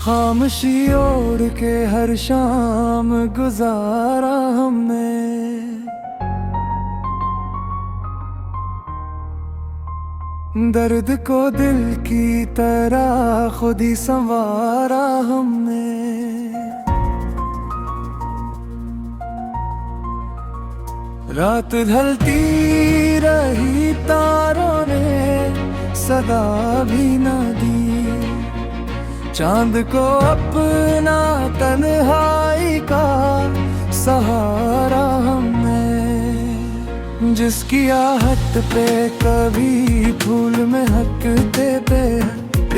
खामोशी ओढ़ के हर शाम गुजारा हमने। दर्द को दिल की तरह खुद ही संवारा हमने। रात ढलती रही तारों ने सदा भी न दी। चांद को अपना तन्हाई का सहारा हमने। जिसकी आहट पे कभी फूल महकते थे,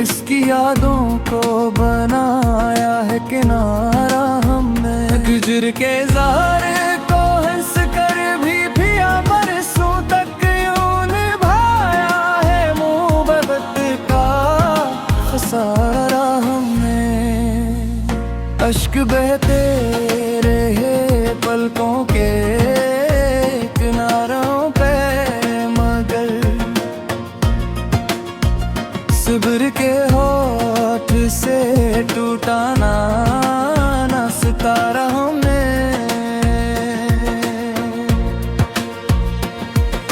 इसकी यादों को बनाया है किनारा हमने। गुजर के ज़ारे को हंस कर भी पिया बरसों तक यूं निभाया है मोहब्बत का खसारा हमने। अश्क बहते रहे पलकों के किनारों पे, मगर सब्र के होठ से टूटा ना सितारा हमने।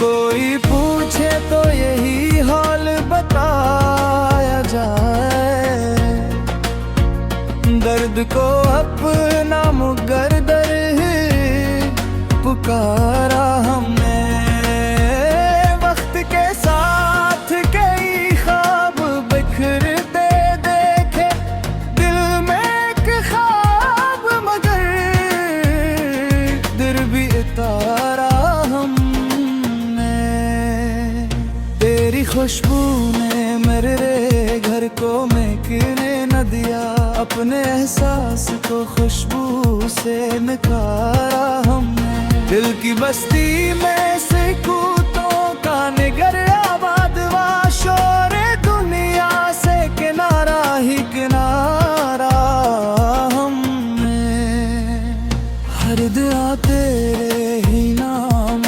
कोई पूछे तो यही हाल बताया जाए। दर्द को अपना मुकद्दर पुकारा हमने। वक्त के साथ कई ख्वाब बिखरते देखे, दिल में एक ख्वाब मगर दिल भी उतारा हमने। तेरी खुशबू ने मेरे घर को महकने न दिया, अपने एहसास को खुशबू से निखारा हमने। दिल की बस्ती में से कूतों का निगर आबाद वा शोर दुनिया से किनारा ही किनारा हमने। हर दिया तेरे ही नाम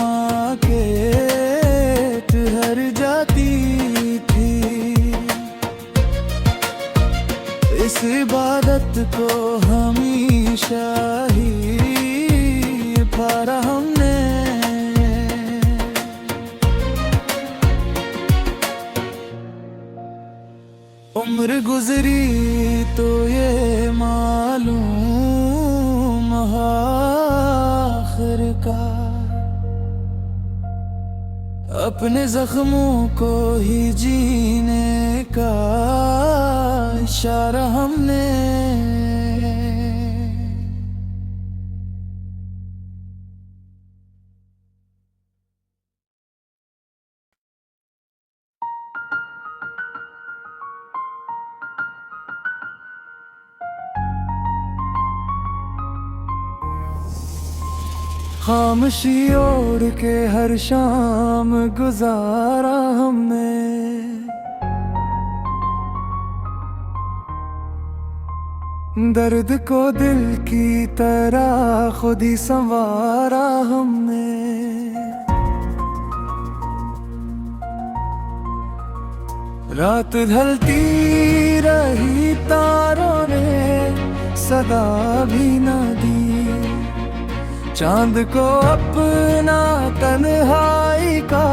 के ठहर जाती थी। इस इबादत को हमेशा ही पारा हमने। उम्र गुजरी तो ये मालूम आखिर का, अपने जख्मों को ही जीने का इशारा हमने। खामोशी ओढ़ के हर शाम गुजारा हमने। दर्द को दिल की तरह खुद ही संवारा हमने। रात ढलती रही तारों ने सदा भी न दी। चांद को अपना तन्हाई का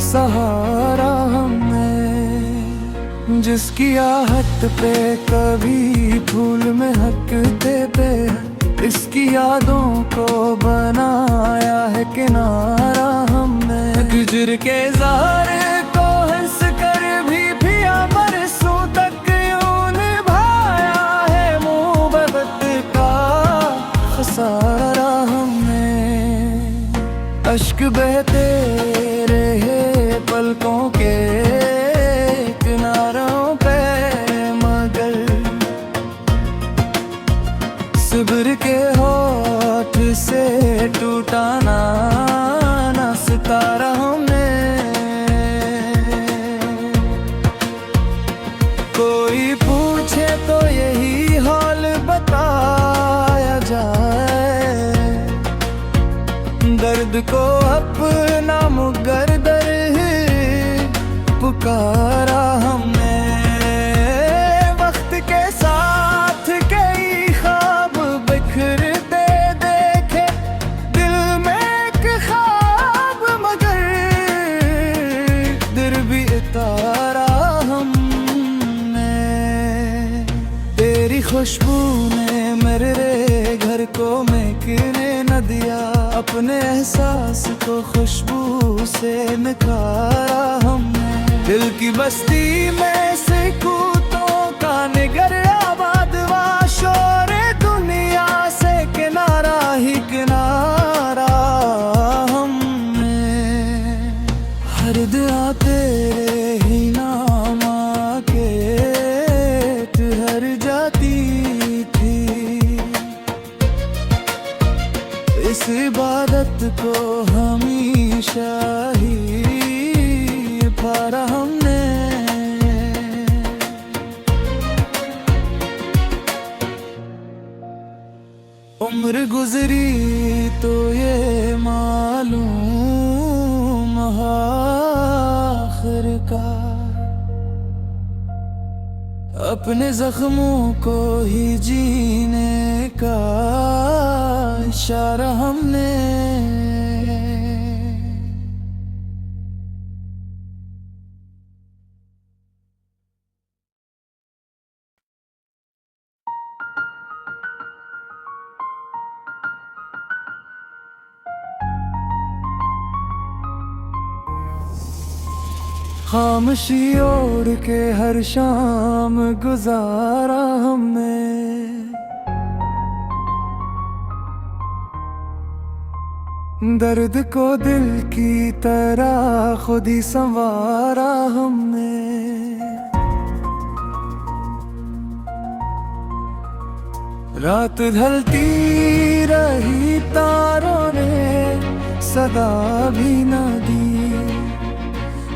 सहारा हमने। जिसकी आहट पे कभी फूल महकते थे, इसकी यादों को बनाया है किनारा हमने। गुजर के ज़ारे को हंस कर भी पिया बरसों तक यूं निभाया है मोहब्बत का खसारा। अश्क बहते रहे पलकों के किनारों पे, मगर सब्र के होठ से टूटा ना सितारा हमने। कोई पूछे तो यही हाल बताया जाए। दर्द को अपना मुकद्दर पुकारा हमने। वक्त के साथ महकने न दिया, अपने एहसास को खुशबू से निखारा हमने। दिल की बस्ती में से कूतों का निगर आबाद वा, शोर दुनिया से किनारा ही किनारा हमने। हर दुआ तेरे ही नाम आके ठहर जाती थी, इस इबादत को हमेशा ही पारा हमने। उम्र गुजरी तो ये मालूम आखिर का, अपने जख्मों को ही जीने का इशारा हमने। खामोशी ओढ़ के हर शाम गुजारा हमने, दर्द को दिल की तरह खुद ही संवारा हमने। रात ढलती रही तारों ने सदा भी न दी,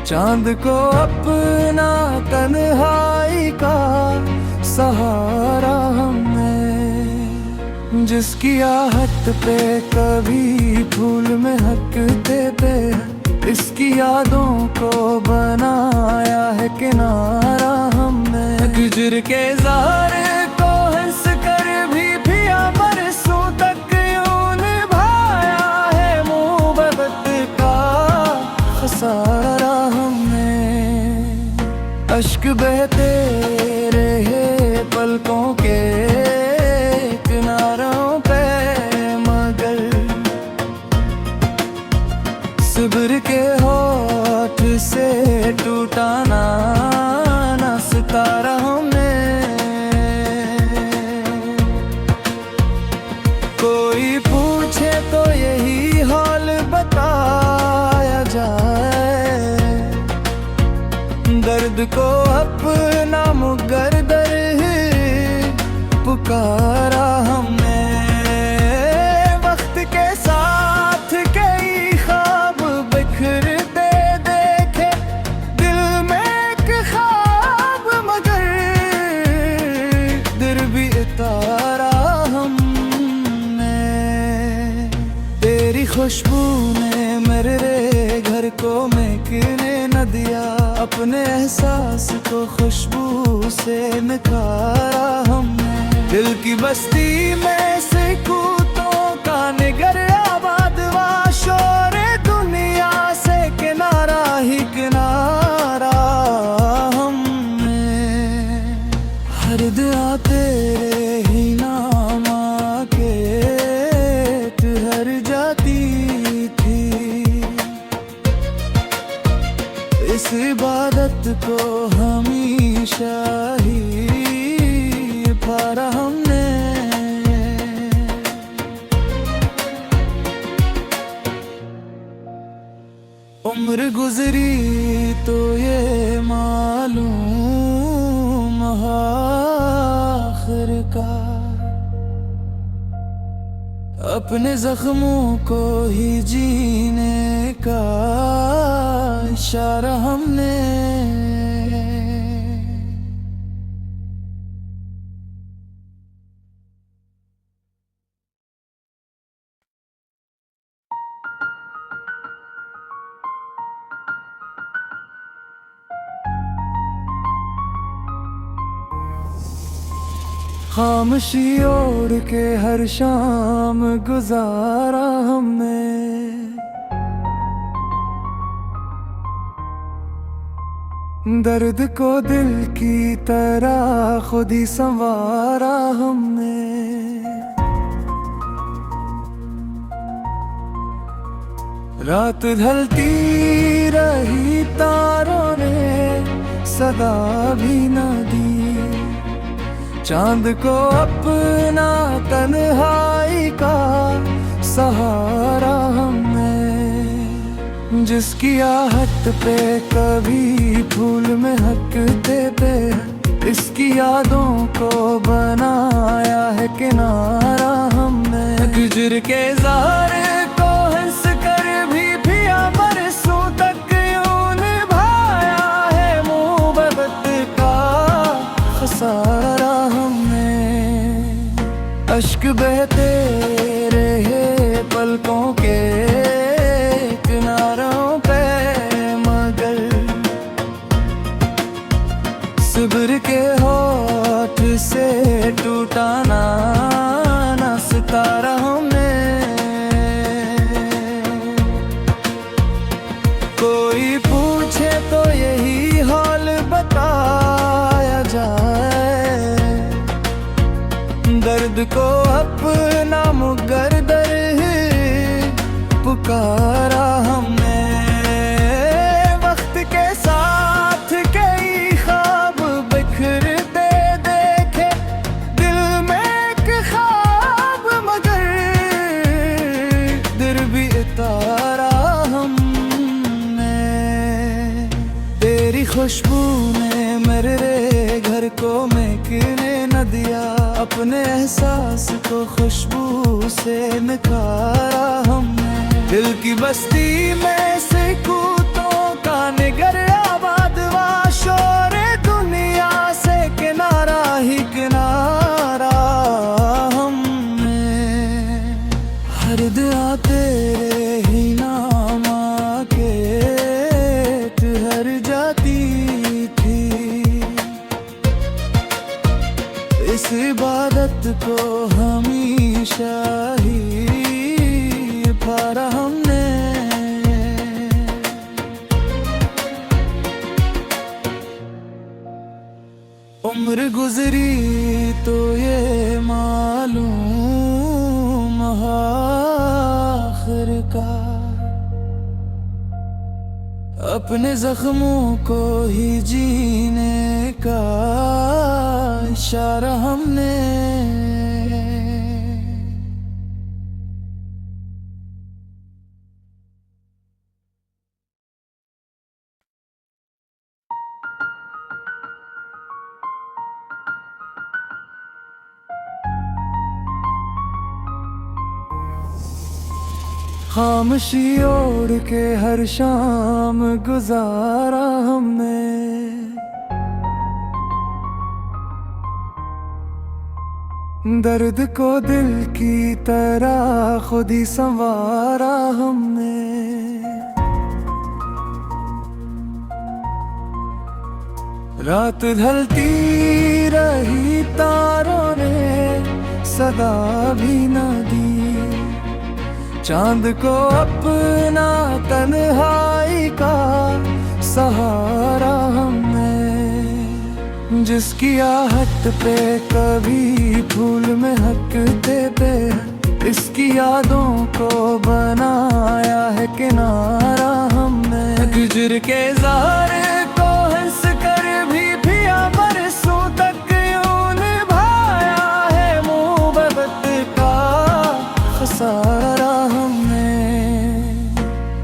चांद को अपना तन्हाई का सहारा हमने। जिसकी आहट पे कभी फूल महकते थे, इसकी यादों को बनाया है किनारा हमने। गुजर के ज़हर को हंस कर भी पिया, बरसों तक यूं निभाया है मोहब्बत का खसारा। अश्क बहते रहे पलकों के किनारों पे, मगर सब्र के होठ से टूटा ना सितारा हमने। कोई पूछे तो यही हाल बताया जाए, दर्द को अपना मुकद्दर पुकारा हमने। वक्त के साथ कई ख्वाब बिखरते देखे, दिल में एक ख्वाब मगर दिल भी उतारा हमने। तेरी खुशबू ने मेरे घर को महकने न दिया, अपने एहसास को खुशबू से निखारा हमने। दिल की बस्ती में से कूतों का निगर आबाद वा, शोर दुनिया से किनारा ही किनारा हमने। हर दुआ तेरे ही नाम आके ठहर जाती थी, इस इबादत को हमेशा ही पारा हमने। उम्र गुजरी तो ये मालूम आखिर का, अपने जख्मों को ही जीने का इशारा हमने। खामोशी ओढ़ के हर शाम गुजारा हमने, दर्द को दिल की तरह खुद ही संवारा हमने। रात ढलती रही, तारों ने सदा भी न दी। चांद को अपना तन्हाई का सहारा हमने, जिसकी आहट पे कभी फूल में हकते थे, इसकी यादों को बनाया है किनारा हमने। गुजर के ज़ारे को हंस कर भी पिया, बरसों तक यूं निभाया है मोहब्बत का खसारा हमने। अश्क बहते रहे पलकों के किनारों पे, मगर सब्र के होठ से टूटा ना सितारा हमने। कोई पूछे तो यही हाल बताया जाए, दर्द को अपना मुकद्दर पुकारा हमने। वक्त के साथ कई ख्वाब बिखरते देखे, दिल में एक ख्वाब मगर दिल भी उतारा हमने। तेरी खुशबू ने मेरे घर को महकने न दिया, अपने एहसास को खुशबू से निखारा हमने। दिल की बस्ती में से कूतों का निगर आबाद वा, शोर दुनिया से किनारा ही किनारा हमने। हर दुआ तेरे ही नाम के ठहर जाती थी, इस इबादत को हमेशा ही पारा हमने। उम्र गुजरी तो ये मालूम आखिर का, अपने जख्मों को ही जीने का इशारा हमने। खामोशी ओढ़ के हर शाम गुजारा हमने, दर्द को दिल की तरह खुद ही संवारा हमने। रात ढलती रही, तारों ने सदा भी न दी। चांद को अपना तन्हाई का सहारा हमने, जिसकी आहट पे कभी फूल में हकते थे, इसकी यादों को बनाया है किनारा हमने। गुजर के ज़ारे को हंस कर भी पिया, बरसों तक यूं निभाया है मोहब्बत का खसारा।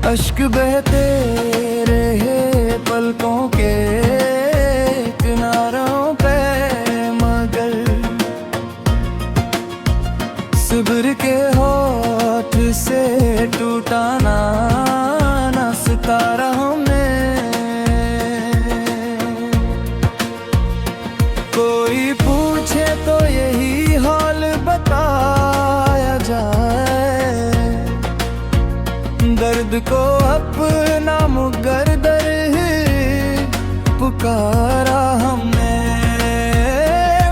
अश्क बहते रहे पलकों के किनारों पे, मगर सब्र के होठ से टूटा ना सितारा हमने। कोई पूछे तो यही हाल बताया जाए, दर्द को अपना मुकद्दर पुकारा हमने।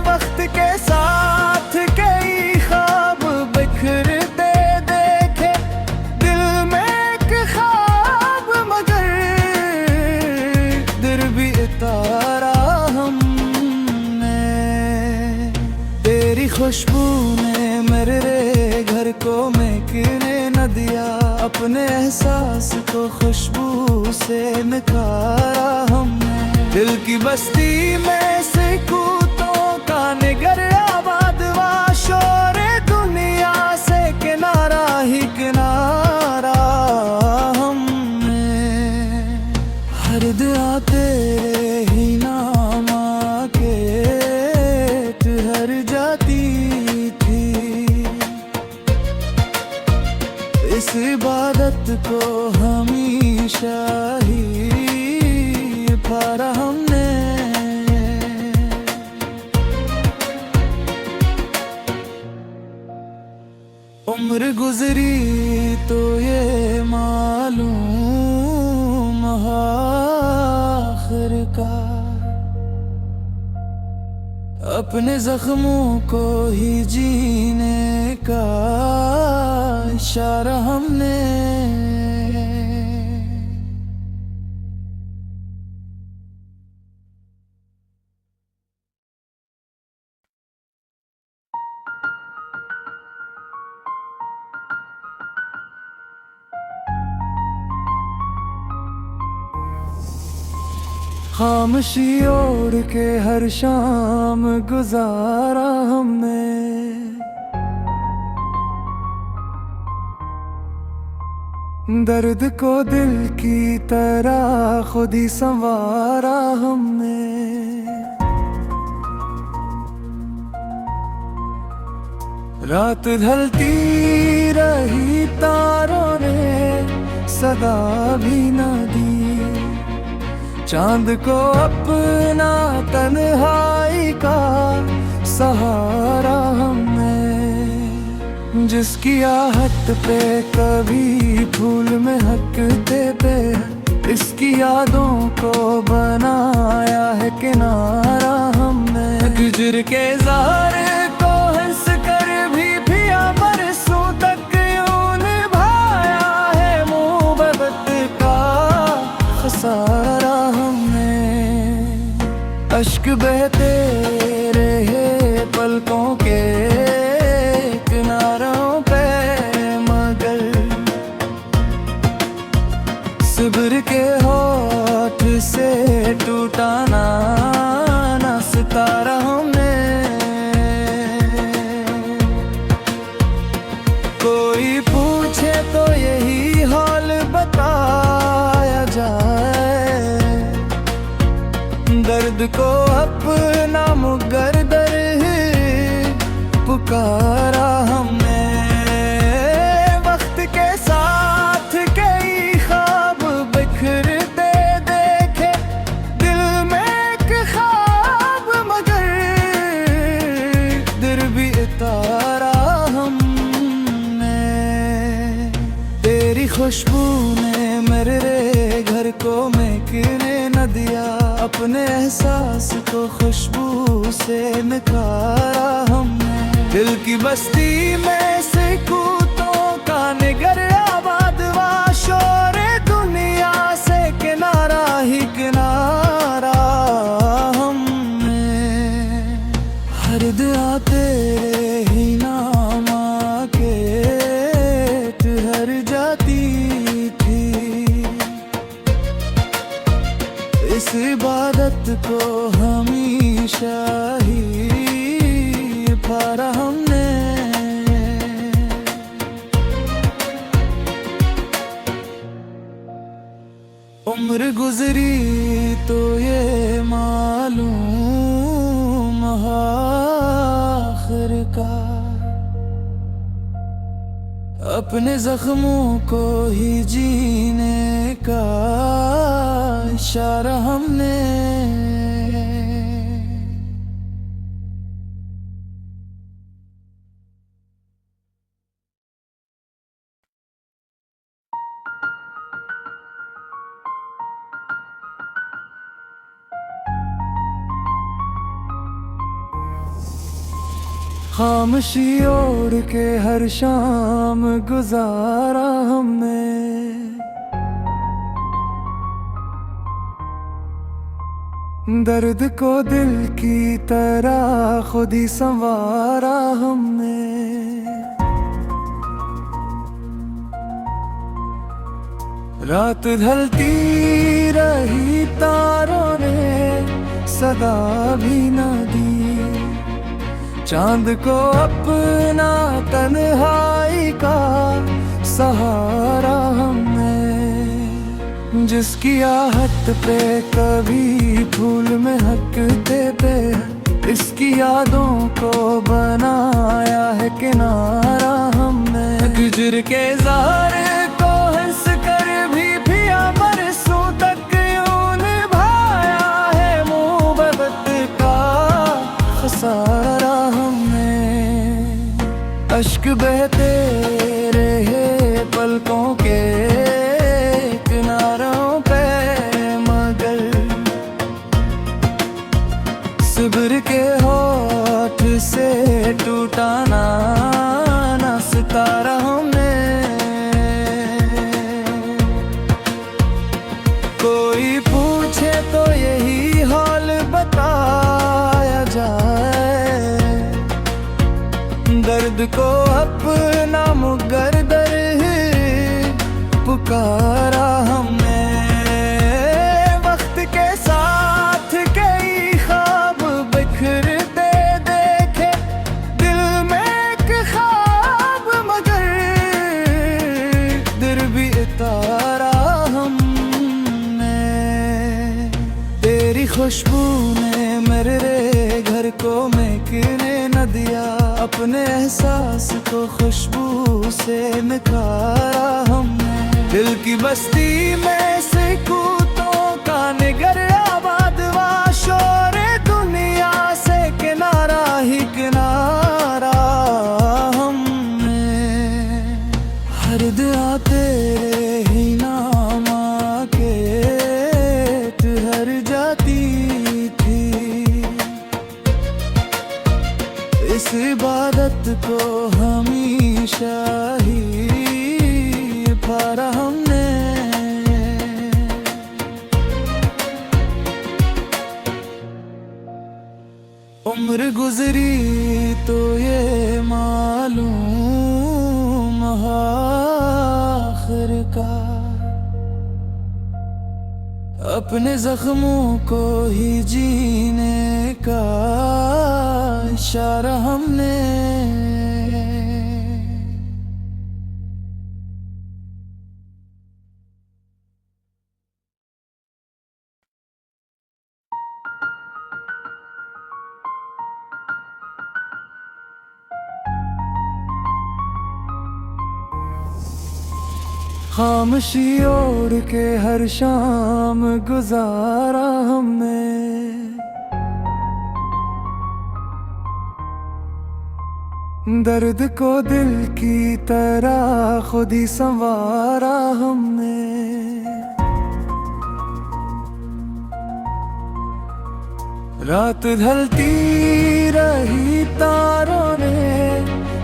वक्त के साथ कई ख्वाब बिखरते देखे, दिल में एक ख्वाब मगर दिल भी उतारा हमने। तेरी खुशबू ने मेरे घर को महकने न दिया, अपने एहसास को खुशबू से निखारा हमने। दिल की बस्ती में से कूतों का निगर आबाद वा, शोरे दुनिया से किनारा ही किनारा हमने। हर दुआ तेरे ही नाम आके ठहर जाती थी, इस इबादत को हमेशा ही पारा हमने। उम्र गुजरी तो ये मालूम आखिर का, अपने जख्मों को ही जीने का इशारा हमने। खामोशी ओढ़ के हर शाम गुजारा हमने, दर्द को दिल की तरह खुद ही संवारा हमने। रात ढलती रही तारों ने सदा भी न दी, चांद को अपना तन्हाई का सहारा हमने। जिसकी आहट पे कभी फूल में हकते थे, इसकी यादों को बनाया है किनारा हमने। गुजर के ज़हर को हंस कर भी पिया, बरसों तक यूं निभाया है मोहब्बत का खसारा। अश्क बहते रहे पलकों के किनारों पे, मगर सब्र के होठ से टूटा ना सितारा हमने। कोई पूछे तो यही हाल बताया जाए, दर्द को अपना मुकद्दर पुकारा हमने। वक्त के साथ कई ख्वाब बिखरते देखे, दिल में एक ख्वाब मगर दिल भी उतारा हमने। तेरी खुशबू ने मेरे घर को महकने न दिया, अपने एहसास को खुशबू से निखारा हमने। दिल की बस्ती में से कूतों का निगर आबाद वा, शोरे दुनिया से किनारा ही किनारा हमने। हर दुआ तेरे ही नाम आके ठहर जाती थी, इस इबादत को हमेशा ही पारा हमने। उम्र गुजरी तो ये मालूम आखिर का, अपने जख्मों को ही जीने का इशारा हमने। खामोशी ओढ़ के हर शाम गुजारा हमने, दर्द को दिल की तरह खुद ही संवारा हमने। रात ढलती रही, तारों ने सदा भी न दी। चांद को अपना तन्हाई का सहारा हमने, जिसकी आहट पे कभी फूल में हकते थे, इसकी यादों को बनाया है किनारा हमने। गुजर के ज़ारे को हंस कर भी पिया, बरसों तक यूं निभाया है मोहब्बत का खसारा हमने। अश्क बहते रहे पलकों के किनारों पे, मगर सब्र के होठ से टूटा ना सितारा हमने। कोई पूछे तो यही हाल बताया जाए, दर्द को अपना मुकद्दर पुकारा हमने। वक्त के साथ कई ख्वाब बिखरते देखे, दिल में एक ख्वाब मगर दिल भी उतारा हमने। तेरी खुशबू ने मेरे घर को महकने न दिया, अपने एहसास को खुशबू से निखारा हमने। दिल की बस्ती में से कूतों का निगर आबाद वा, शोर दुनिया से किनारा ही किनारा हमने। हर दुआ तेरे ही नाम के ठहर जाती थी, इस इबादत को हमेशा ही पारा हमने। उम्र गुजरी तो ये मालूम आखिर का, अपने जख्मों को ही जीने का इशारा हमने। खामोशी ओढ़ के हर शाम गुजारा हमने, दर्द को दिल की तरह खुद ही संवारा हमने। रात ढलती रही, तारों ने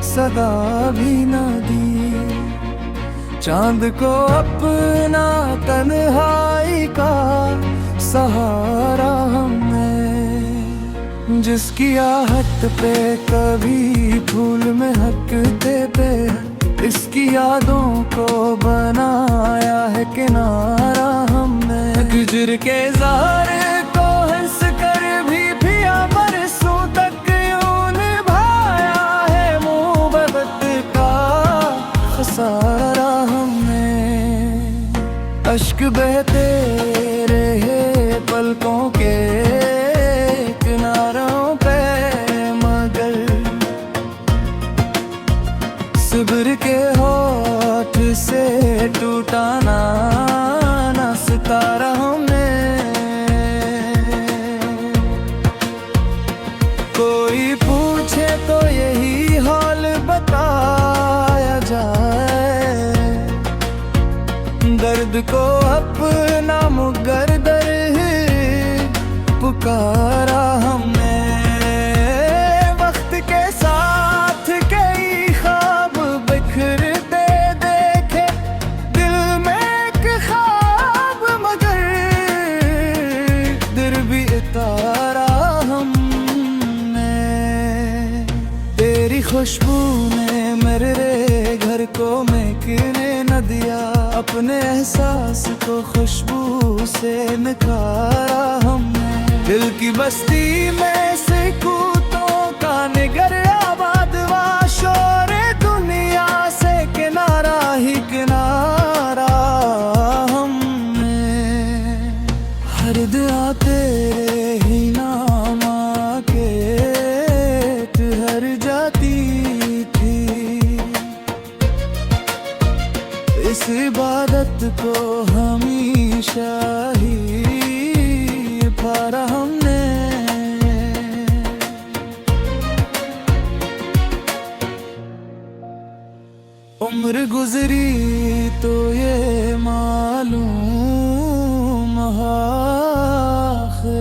सदा भी न दी। चांद को अपना तन्हाई का सहारा हमने, जिसकी आहट पे कभी फूल में हकते थे, इसकी यादों को बनाया है किनारा हमने। गुजर के ज़ारे को हंस कर भी पिया, बरसों तक यूं निभाया है मोहब्बत का खसारा हमने। अश्क बहते रहे पलकों के किनारों पे, मगर सब्र के होठ से टूटा ना सितारा हमने। कोई पूछे तो यही हाल बताया जाए, दर्द को अपना मुकद्दर पुकारा हमने। वक्त के साथ कई ख्वाब बिखरते देखे, दिल में एक ख्वाब मगर दिल भी उतारा हमने। तेरी खुशबू ने मेरे घर को महकने न दिया, अपने एहसास को खुशबू से निखारा हमने। दिल की बस्ती में से कूतों का निगर आबाद वा, शोर दुनिया से किनारा ही किनारा हमने। हर दुआ तेरे ही नाम के ठहर जाती थी, इस इबादत को हमेशा ही पारा हमने। उम्र गुजरी तो ये मालूम आखिरकार,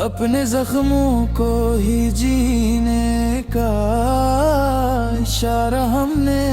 अपने जख्मों को ही जीने का इशारा हमने।